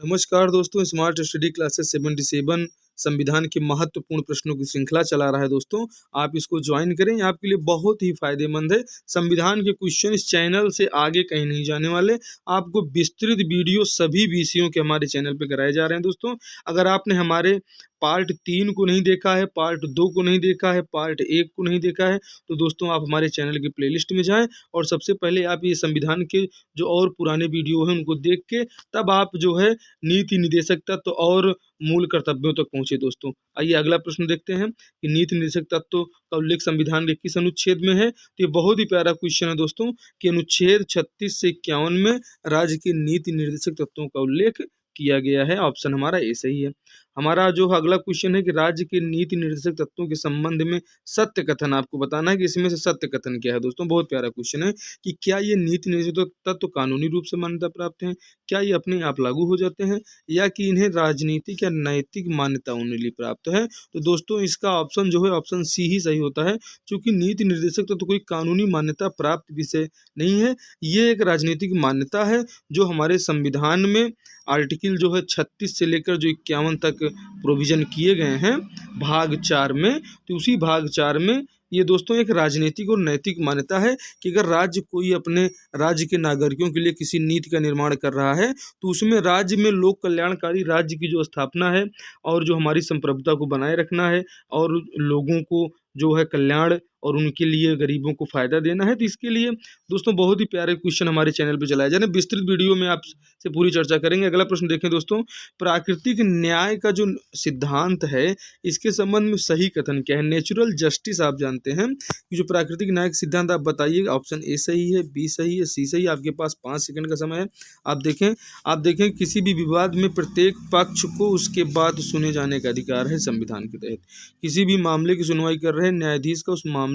नमस्कार दोस्तों, smart study classes 77 संविधान के महत्वपूर्ण प्रश्नों की श्रृंखला चला रहा है दोस्तों। आप इसको ज्वाइन करें, आपके लिए बहुत ही फायदेमंद है। संविधान के क्वेश्चन इस चैनल से आगे कहीं नहीं जाने वाले। आपको विस्तृत वीडियो सभी विषयों के हमारे चैनल पे कराए जा रहे हैं दोस्तों। अगर आपने हमारे पार्ट 3 को नहीं देखा है, पार्ट 2 को नहीं देखा है, पार्ट 1 को नहीं देखा है, तो दोस्तों आप हमारे चैनल की प्लेलिस्ट में जाएं और सबसे पहले आप ये संविधान के जो और पुराने वीडियो हैं उनको देख के तब आप जो है नीति निर्देशक तत्व और मूल कर्तव्यों तक पहुंचे दोस्तों। आइए अगला प्रश्न देखते हैं कि नीति निर्देशक तत्व का उल्लेख संविधान के किस अनुच्छेद में है। तो ये बहुत ही प्यारा क्वेश्चन है दोस्तों कि अनुच्छेद 36 से 51 में राज्य के नीति निर्देशक तत्वों का उल्लेख किया गया है। ऑप्शन हमारा ए सही है। हमारा जो अगला क्वेश्चन है कि राज्य के नीति निर्देशक तत्वों के संबंध में सत्य कथन आपको बताना है कि इसमें से सत्य कथन क्या है दोस्तों। बहुत प्यारा क्वेश्चन है कि क्या ये नीति निर्देशक तत्व कानूनी रूप से मान्यता प्राप्त हैं, क्या ये अपने आप लागू हो जाते हैं या कि इन्हें राजनीतिक या नैतिक मान्यता उन्हें लिए प्राप्त है। तो दोस्तों इसका ऑप्शन जो है ऑप्शन सी ही सही होता है, क्योंकि नीति निर्देशक तत्व कोई कानूनी मान्यता प्राप्त विषय नहीं है। ये एक राजनीतिक मान्यता है जो हमारे संविधान में आर्टिकल जो है 36 से लेकर जो 51 तक प्रोविजन किए गए हैं भाग 4 में। तो उसी भाग 4 में ये दोस्तों एक राजनीतिक और नैतिक मान्यता है कि अगर राज्य कोई अपने राज्य के नागरिकों के लिए किसी नीति का निर्माण कर रहा है तो उसमें राज्य में लोक कल्याणकारी राज्य की जो स्थापना है और जो हमारी संप्रभुता को बनाए रखना है और लोगों को जो है कल्याण और उनके लिए गरीबों को फायदा देना है। तो इसके लिए दोस्तों बहुत ही प्यारे क्वेश्चन हमारे चैनल पे चलाए जा रहे हैं। विस्तृत वीडियो में आपसे पूरी चर्चा करेंगे। अगला प्रश्न देखें दोस्तों, प्राकृतिक न्याय का जो सिद्धांत है इसके संबंध में सही कथन क्या है। नेचुरल जस्टिस आप जानते हैं कि जो प्राकृतिक न्याय का सिद्धांत आप बताइएगा। ऑप्शन ए सही है, बी सही है, सी सही है। आपके पास 5 सेकंड का समय है। आप देखें किसी भी विवाद में प्रत्येक पक्ष को उसके बाद सुने जाने का अधिकार है संविधान के तहत। किसी भी मामले की सुनवाई कर रहे न्यायाधीश का उस मामले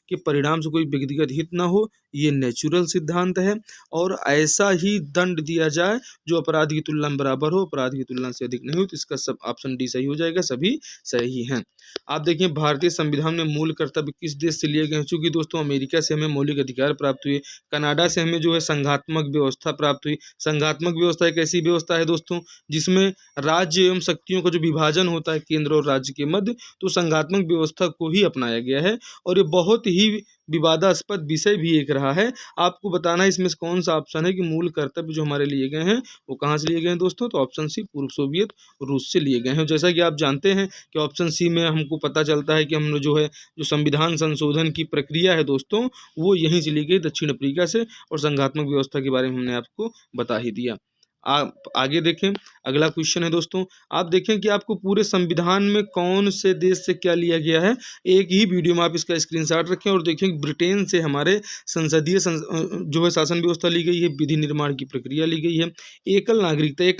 के परिणाम से कोई व्यक्तिगत हित ना हो, ये नेचुरल सिद्धांत है। और ऐसा ही दंड दिया जाए जो अपराध की तुलना में बराबर हो, अपराध की तुलना से अधिक नहीं हो। तो इसका सब ऑप्शन डी सही हो जाएगा, सभी सही हैं। आप देखिए भारतीय संविधान में मूल कर्तव्य किस देश से लिए गए हैं। चूंकि दोस्तों अमेरिका से हमें मौलिक अधिकार प्राप्त हुए, कनाडा से हमें जो है संघात्मक व्यवस्था प्राप्त हुई। संघात्मक व्यवस्था एक ऐसी व्यवस्था है दोस्तों जिसमें राज्य एवं शक्तियों का जो विभाजन होता है केंद्र और राज्य के मध्य, तो संघात्मक व्यवस्था को ही अपनाया गया है और ये बहुत ही विवादास्पद विषय भी एक रहा है। आपको बताना है इसमें से कौन सा ऑप्शन है कि मूल कर्तव्य जो हमारे लिए गए हैं वो कहाँ से लिए गए हैं दोस्तों। तो ऑप्शन सी पूर्व सोवियत रूस से लिए गए हैं। जैसा कि आप जानते हैं कि ऑप्शन सी में हमको पता चलता है कि हम जो है जो संविधान संशोधन की प्रक्रिया है दोस्तों वो यहीं से ली गई दक्षिण अफ्रीका से, और संघात्मक व्यवस्था के बारे में हमने आपको बता ही दिया। आप आगे देखें, अगला क्वेश्चन है दोस्तों। आप देखें कि आपको पूरे संविधान में कौन से देश से क्या लिया गया है। एक ही वीडियो में आप इसका स्क्रीनशॉट रखें और देखें ब्रिटेन से हमारे संसदीय जो है शासन व्यवस्था ली गई है, विधि निर्माण की प्रक्रिया ली गई है। एकल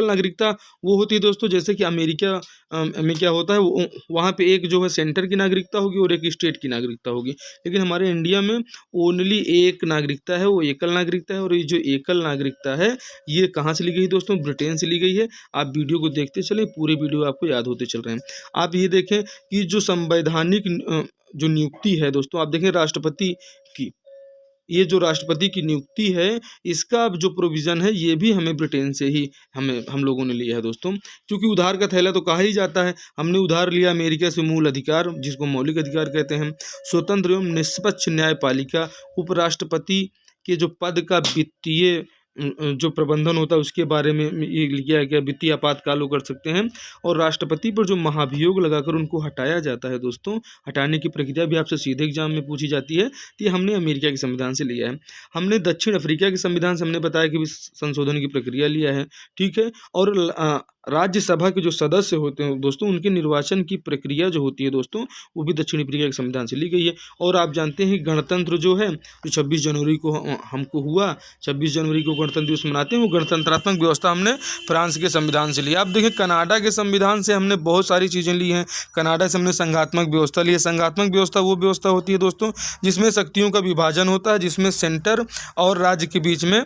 नागरिकता वो होती है दोस्तों जैसे कि अमेरिका में क्या होता है वहाँ पे एक जो है सेंटर की नागरिकता होगी और एक स्टेट की नागरिकता होगी, लेकिन हमारे इंडिया में ओनली एक नागरिकता है, वो एकल नागरिकता है। और ये जो एकल नागरिकता है ये कहाँ से ली गई दोस्तों, ब्रिटेन से ली गई है। आप वीडियो को देखते चलें, पूरे वीडियो आपको याद होते चल रहे हैं। आप ये देखें कि जो संवैधानिक जो नियुक्ति है दोस्तों, आप देखें राष्ट्रपति की, ये जो राष्ट्रपति की नियुक्ति है इसका जो प्रोविज़न है ये भी हमें ब्रिटेन से ही हम लोगों ने लिया है दोस्तों। क्योंकि उधार का थैला तो कहा ही जाता है, हमने उधार लिया अमेरिका से मूल अधिकार जिसको मौलिक अधिकार कहते हैं। स्वतंत्र एवं निष्पक्ष न्यायपालिका, उपराष्ट्रपति के जो पद का वित्तीय जो प्रबंधन होता है उसके बारे में ये लिखा गया, वित्तीय आपातकाल वो कर सकते हैं। और राष्ट्रपति पर जो महाभियोग लगाकर उनको हटाया जाता है दोस्तों, हटाने की प्रक्रिया भी आपसे सीधे एग्जाम में पूछी जाती है। तो ये हमने अमेरिका के संविधान से लिया है। हमने दक्षिण अफ्रीका के संविधान से हमने बताया कि संशोधन की प्रक्रिया लिया है, ठीक है। और राज्यसभा के जो सदस्य होते हैं दोस्तों उनके निर्वाचन की प्रक्रिया जो होती है दोस्तों वो भी दक्षिण अफ्रीका के संविधान से ली गई है। और आप जानते हैं गणतंत्र जो है जो 26 जनवरी को हमको हुआ, 26 जनवरी को गणतंत्र दिवस मनाते हैं, वो गणतंत्रात्मक व्यवस्था हमने फ्रांस के संविधान से लिया। आप देखें कनाडा के संविधान से हमने बहुत सारी चीज़ें ली हैं। कनाडा से हमने संघात्मक व्यवस्था ली है। संघात्मक व्यवस्था वो व्यवस्था होती है दोस्तों जिसमें शक्तियों का विभाजन होता है, जिसमें सेंटर और राज्य के बीच में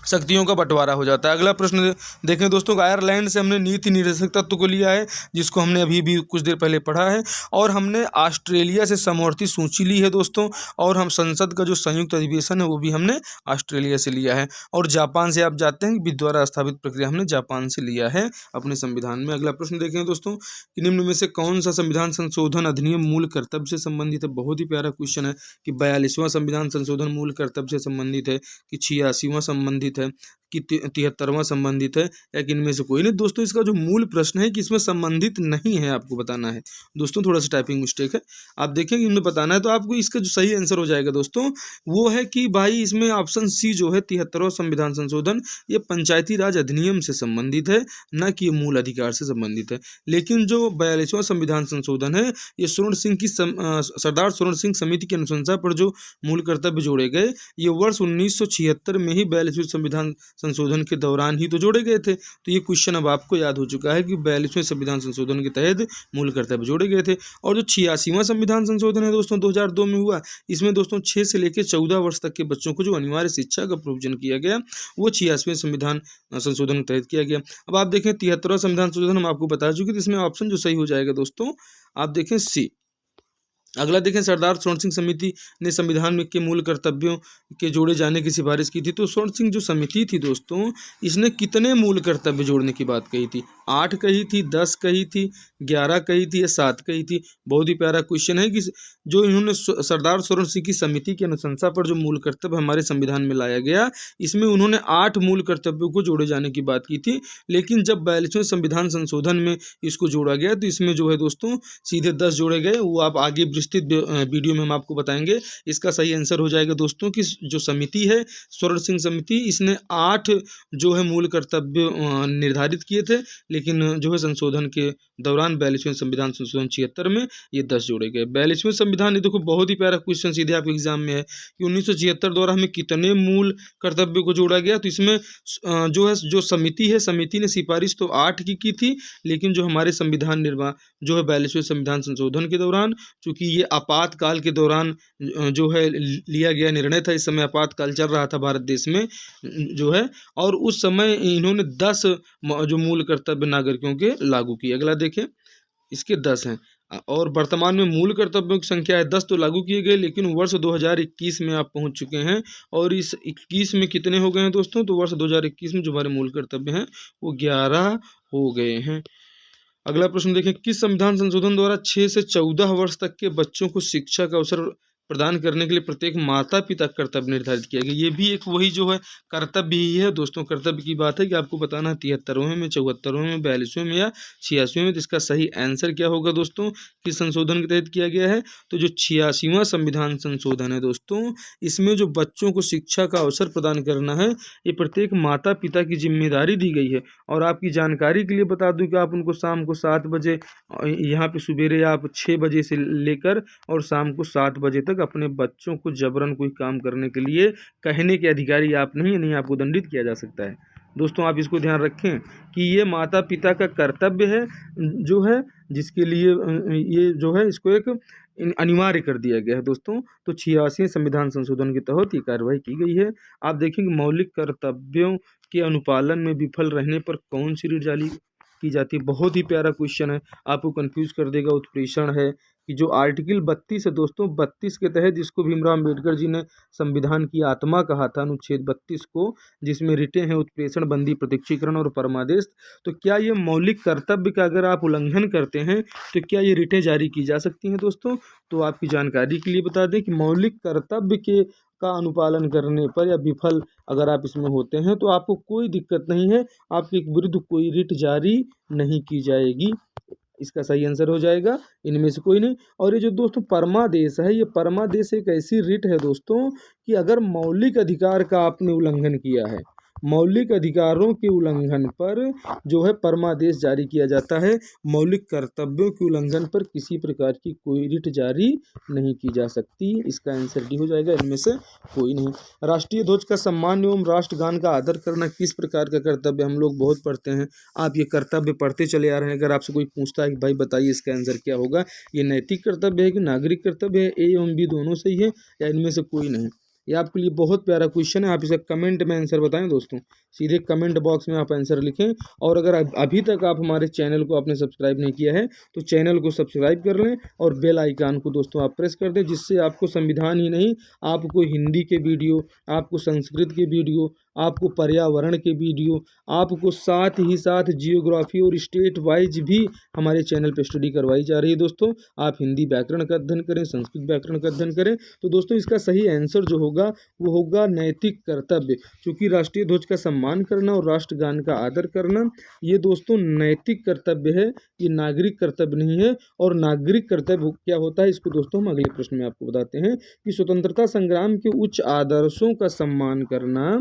शक्तियों का बंटवारा हो जाता है। अगला प्रश्न देखें दोस्तों, आयरलैंड से हमने नीति निर्देशक तत्व को लिया है, जिसको हमने अभी भी कुछ देर पहले पढ़ा है, और हमने ऑस्ट्रेलिया से समवर्ती सूची ली है दोस्तों, और हम संसद का जो संयुक्त अधिवेशन है वो भी हमने ऑस्ट्रेलिया से लिया है, और जापान से आप जानते हैं कि विधि द्वारा स्थापित प्रक्रिया हमने जापान से लिया है अपने संविधान में। अगला प्रश्न देखें दोस्तों कि निम्न में से कौन सा संविधान संशोधन अधिनियम मूल कर्तव्य से संबंधित है। बहुत ही प्यारा क्वेश्चन है कि 42वां संविधान संशोधन मूल कर्तव्य से संबंधित है, कि 86वां संबंधित है, कि 73वां संबंधित है, या कि इनमें से कोई नहीं। दोस्तों इसका जो मूल प्रश्न है कि इसमें संबंधित नहीं है, आपको बताना है दोस्तों। थोड़ा सा टाइपिंग मिस्टेक है, आप देखेंगे इनमें बताना है, तो आपको इसका जो सही आंसर हो जाएगा दोस्तों वो है कि भाई इसमें ऑप्शन सी जो है 73वां संविधान संशोधन, ये पंचायती राज अधिनियम से संबंधित है, न कि ये मूल अधिकार से संबंधित है। लेकिन जो 42वां संविधान संशोधन है, ये सरदार स्वर्ण सिंह समिति की अनुशंसा पर जो मूल कर्तव्य जोड़े गए, ये वर्ष 1976 में ही 42वें संविधान संशोधन के दौरान ही तो जोड़े गए थे। तो ये क्वेश्चन अब आपको याद हो चुका है कि 42वें संविधान संशोधन के तहत मूल कर्तव्य जोड़े गए थे। और जो 86वां संविधान संशोधन है दोस्तों 2002 में हुआ, इसमें दोस्तों 6 से लेकर 14 वर्ष तक के बच्चों को जो अनिवार्य शिक्षा का प्रोविजन किया गया, वो 86वें संविधान संशोधन के तहत किया गया। अब आप देखें 73वां संविधान संशोधन हम आपको बता चुके, तो इसमें ऑप्शन जो सही हो जाएगा दोस्तों आप देखें सी। अगला देखें, सरदार स्वर्ण सिंह समिति ने संविधान में के मूल कर्तव्यों के जोड़े जाने की सिफारिश की थी। तो स्वर्ण सिंह जो समिति थी दोस्तों, इसने कितने मूल कर्तव्य जोड़ने की बात कही थी? 8 कही थी, 10 कही थी, 11 कही थी या 7 कही थी? बहुत ही प्यारा क्वेश्चन है कि जो इन्होंने सरदार स्वर्ण सिंह की समिति की अनुशंसा पर जो मूल कर्तव्य हमारे संविधान में लाया गया, इसमें उन्होंने 8 मूल कर्तव्यों को जोड़े जाने की बात की थी। लेकिन जब 42वें संविधान संशोधन में इसको जोड़ा गया, तो इसमें जो है दोस्तों सीधे 10 जोड़े गए। वो आप आगे विस्तृत वीडियो में हम आपको बताएंगे। इसका सही आंसर हो जाएगा दोस्तों कि जो समिति है स्वर्ण सिंह समिति, इसने 8 जो है मूल कर्तव्य निर्धारित किए थे, लेकिन जो है संशोधन के दौरान 42वें संविधान संशोधन 76 में ये 10 जोड़े गए। 42वें संविधान, ये देखो बहुत ही प्यारा क्वेश्चन सीधे आपके एग्जाम में है कि 1976 द्वारा हमें कितने मूल कर्तव्य को जोड़ा गया। तो इसमें जो है जो समिति है, समिति ने सिफारिश तो 8 की थी, लेकिन जो हमारे संविधान निर्माण जो है 42वें संविधान संशोधन के दौरान, चूंकि ये आपातकाल के दौरान जो है लिया गया निर्णय था, इस समय आपातकाल चल रहा था भारत देश में जो है, और उस समय इन्होंने 10 जो मूल कर्तव्य नागरिकों के लागू किए। अगला देखें, इसके 10 हैं, और वर्तमान में मूल कर्तव्यों की संख्या है 10 तो लागू किए गए, लेकिन वर्ष 2021 में आप पहुंच चुके हैं, और इस 21 में कितने हो गए हैं दोस्तों? तो वर्ष 2021 में जो हमारे मूल कर्तव्य हैं वो 11 हो गए हैं। अगला प्रश्न देखें, किस संविधान संशोधन द्वारा 6 से 14 वर्ष तक के बच्चों को शिक्षा का अवसर प्रदान करने के लिए प्रत्येक माता पिता कर्तव्य निर्धारित किया गया? ये भी एक वही जो है कर्तव्य ही है दोस्तों। कर्तव्य की बात है कि आपको बताना है 73वें में, 74वें में, 42वें में या 86वें में। तो इसका सही आंसर क्या होगा दोस्तों? किस संशोधन के तहत किया गया है? तो जो 86वां संविधान संशोधन है दोस्तों, इसमें जो बच्चों को शिक्षा का अवसर प्रदान करना है, ये प्रत्येक माता पिता की जिम्मेदारी दी गई है। और आपकी जानकारी के लिए बता दूं कि आप उनको शाम को 7 बजे, यहाँ पे सुबेरे आप 6 बजे से लेकर और शाम को 7 बजे तक अपने बच्चों को जबरन कोई काम करने के लिए कहने के अधिकारी आप नहीं आपको दंडित किया जा सकता है दोस्तों। आप इसको ध्यान रखें कि ये माता पिता का कर्तव्य है जो है, जिसके लिए ये जो है इसको एक अनिवार्य कर दिया गया है दोस्तों। तो 86वें संविधान संशोधन के तहत ये कार्रवाई की गई है। आप देखेंगे मौलिक कर्तव्यों के अनुपालन में विफल रहने पर कौन सी रीट जारी की जाती है? बहुत ही प्यारा क्वेश्चन है, आपको कंफ्यूज कर देगा। उत्प्रेषण है कि जो आर्टिकल 32 है दोस्तों, 32 के तहत जिसको भीमराव अम्बेडकर जी ने संविधान की आत्मा कहा था, अनुच्छेद 32 को, जिसमें रिटें हैं उत्प्रेषण, बंदी, प्रत्यक्षीकरण और परमादेश। तो क्या ये मौलिक कर्तव्य का अगर आप उल्लंघन करते हैं तो क्या ये रिटें जारी की जा सकती हैं दोस्तों? तो आपकी जानकारी के लिए बता दें कि मौलिक कर्तव्य के का अनुपालन करने पर या विफल अगर आप इसमें होते हैं तो आपको कोई दिक्कत नहीं है, आपके विरुद्ध कोई रिट जारी नहीं की जाएगी। इसका सही आंसर हो जाएगा इनमें से कोई नहीं। और ये जो दोस्तों परमादेश है, ये परमादेश एक ऐसी रिट है दोस्तों कि अगर मौलिक अधिकार का आपने उल्लंघन किया है, मौलिक अधिकारों के उल्लंघन पर जो है परमादेश जारी किया जाता है। मौलिक कर्तव्यों के उल्लंघन पर किसी प्रकार की कोई रिट जारी नहीं की जा सकती। इसका आंसर डी हो जाएगा, इनमें से कोई नहीं। राष्ट्रीय ध्वज का सम्मान एवं राष्ट्रगान का आदर करना किस प्रकार का कर्तव्य? हम लोग बहुत पढ़ते हैं, आप ये कर्तव्य पढ़ते चले आ रहे हैं। अगर आपसे कोई पूछता है कि भाई बताइए इसका आंसर क्या होगा, ये नैतिक कर्तव्य है कि नागरिक कर्तव्य है? ए एवं बी दोनों सही है या इनमें से कोई नहीं? ये आपके लिए बहुत प्यारा क्वेश्चन है। आप इसका कमेंट में आंसर बताएं दोस्तों, सीधे कमेंट बॉक्स में आप आंसर लिखें। और अगर अभी तक आप हमारे चैनल को आपने सब्सक्राइब नहीं किया है तो चैनल को सब्सक्राइब कर लें और बेल आइकन को दोस्तों आप प्रेस कर दें, जिससे आपको संविधान ही नहीं, आपको हिंदी के वीडियो, आपको संस्कृत के वीडियो, आपको पर्यावरण के वीडियो, आपको साथ ही साथ जियोग्राफी और स्टेट वाइज भी हमारे चैनल पर स्टडी करवाई जा रही है दोस्तों। आप हिंदी व्याकरण का अध्ययन करें, संस्कृत व्याकरण का अध्ययन करें। तो दोस्तों इसका सही आंसर जो होगा वो होगा नैतिक कर्तव्य, क्योंकि राष्ट्रीय ध्वज का सम्मान करना और राष्ट्रगान का आदर करना ये दोस्तों नैतिक कर्तव्य है, ये नागरिक कर्तव्य नहीं है। और नागरिक कर्तव्य क्या होता है इसको दोस्तों हम अगले प्रश्न में आपको बताते हैं कि स्वतंत्रता संग्राम के उच्च आदर्शों का सम्मान करना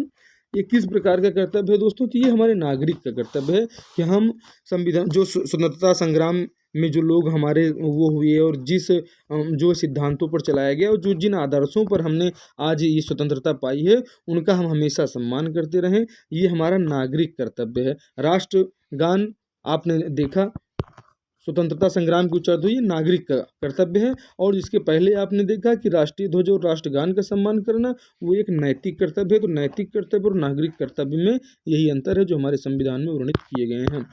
ये किस प्रकार का कर्तव्य है दोस्तों। तो ये हमारे नागरिक का कर्तव्य है कि हम संविधान, जो स्वतंत्रता संग्राम में जो लोग हमारे वो हुए और जिस जो सिद्धांतों पर चलाया गया और जो जिन आदर्शों पर हमने आज ये स्वतंत्रता पाई है उनका हम हमेशा सम्मान करते रहें, ये हमारा नागरिक कर्तव्य है। राष्ट्रगान आपने देखा, स्वतंत्रता संग्राम की उच्चारण तो ये नागरिक का कर्तव्य है। और इसके पहले आपने देखा कि राष्ट्रीय ध्वज और राष्ट्रगान का सम्मान करना वो एक नैतिक कर्तव्य है। तो नैतिक कर्तव्य और नागरिक कर्तव्य में यही अंतर है जो हमारे संविधान में वर्णित किए गए हैं।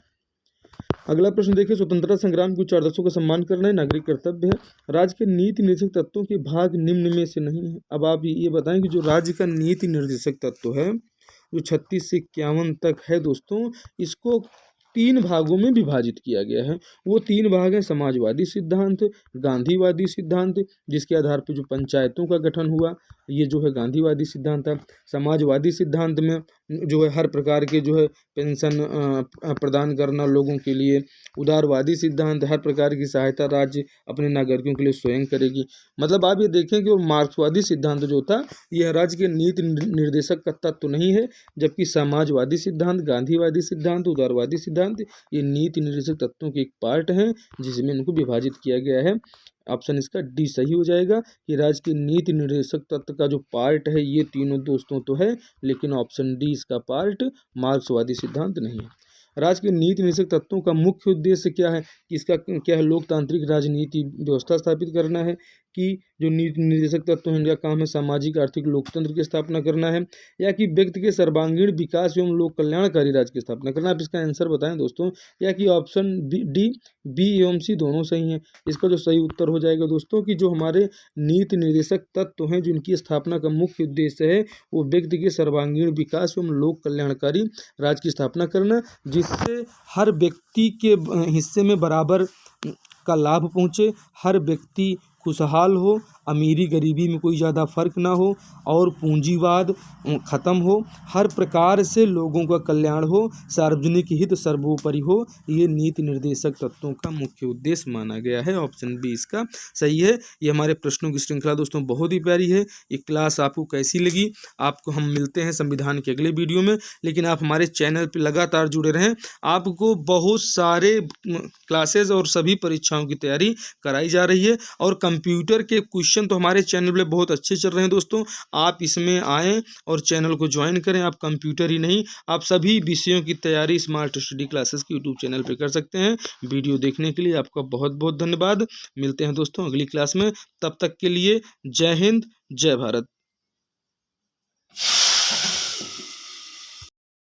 अगला प्रश्न देखिए, स्वतंत्रता संग्राम के उच्च आदर्शों का सम्मान करना नागरिक कर्तव्य है। राज्य के नीति निर्देशक तत्वों के भाग निम्न में से नहीं है। अब आप ये बताएं कि जो राज्य का नीति निर्देशक तत्व है जो 36 से 51 तक है दोस्तों, इसको 3 भागों में विभाजित किया गया है। वो 3 भाग हैं, समाजवादी सिद्धांत, गांधीवादी सिद्धांत, जिसके आधार पर जो पंचायतों का गठन हुआ ये जो है गांधीवादी सिद्धांत है। समाजवादी सिद्धांत में जो है हर प्रकार के जो है पेंशन प्रदान करना लोगों के लिए। उदारवादी सिद्धांत, हर प्रकार की सहायता राज्य अपने नागरिकों के लिए स्वयं करेगी। मतलब आप ये देखें कि वो मार्क्सवादी सिद्धांत जो था यह राज्य के नीति निर्देशक का तत्व नहीं है, जबकि समाजवादी सिद्धांत, गांधीवादी सिद्धांत, उदारवादी सिद्धांत ये नीति निर्देशक तत्वों के एक पार्ट हैं जिसमें इनको विभाजित किया गया है। ऑप्शन इसका डी सही हो जाएगा कि राज्य के नीति निर्देशक तत्व का जो पार्ट है ये तीनों दोस्तों तो है, लेकिन ऑप्शन डी इसका पार्ट मार्क्सवादी सिद्धांत नहीं है। राज्य के नीति निर्देशक तत्वों का मुख्य उद्देश्य क्या है कि इसका क्या है, लोकतांत्रिक राजनीति व्यवस्था स्थापित करना है, कि जो नीति निर्देशक तत्व हैं इनका काम है सामाजिक आर्थिक लोकतंत्र की स्थापना करना है, या कि व्यक्ति के सर्वांगीण विकास एवं लोक कल्याणकारी राज्य की स्थापना करना। आप इसका आंसर बताएं दोस्तों, या कि ऑप्शन डी, बी एवं सी दोनों सही हैं। इसका जो सही उत्तर हो जाएगा दोस्तों कि जो हमारे नीति निर्देशक तत्व हैं जिनकी स्थापना का मुख्य उद्देश्य है वो व्यक्ति के सर्वांगीण विकास एवं लोक कल्याणकारी राज्य की स्थापना करना, जिससे हर व्यक्ति के हिस्से में बराबर का लाभ पहुँचे, हर व्यक्ति खुशहाल हो, अमीरी गरीबी में कोई ज़्यादा फर्क ना हो और पूंजीवाद ख़त्म हो, हर प्रकार से लोगों का कल्याण हो, सार्वजनिक हित सर्वोपरि हो, ये नीति निर्देशक तत्वों का मुख्य उद्देश्य माना गया है। ऑप्शन बी इसका सही है। ये हमारे प्रश्नों की श्रृंखला दोस्तों बहुत ही प्यारी है। ये क्लास आपको कैसी लगी, आपको हम मिलते हैं संविधान के अगले वीडियो में, लेकिन आप हमारे चैनल पर लगातार जुड़े रहें। आपको बहुत सारे क्लासेज और सभी परीक्षाओं की तैयारी कराई जा रही है और कंप्यूटर के क्वेश्चन तो हमारे चैनल पे बहुत अच्छे चल रहे हैं दोस्तों। आप इसमें आएँ और चैनल को ज्वाइन करें। आप कंप्यूटर ही नहीं, आप सभी विषयों की तैयारी स्मार्ट स्टडी क्लासेस के यूट्यूब चैनल पे कर सकते हैं। वीडियो देखने के लिए आपका बहुत बहुत धन्यवाद। मिलते हैं दोस्तों अगली क्लास में, तब तक के लिए जय हिंद, जय भारत।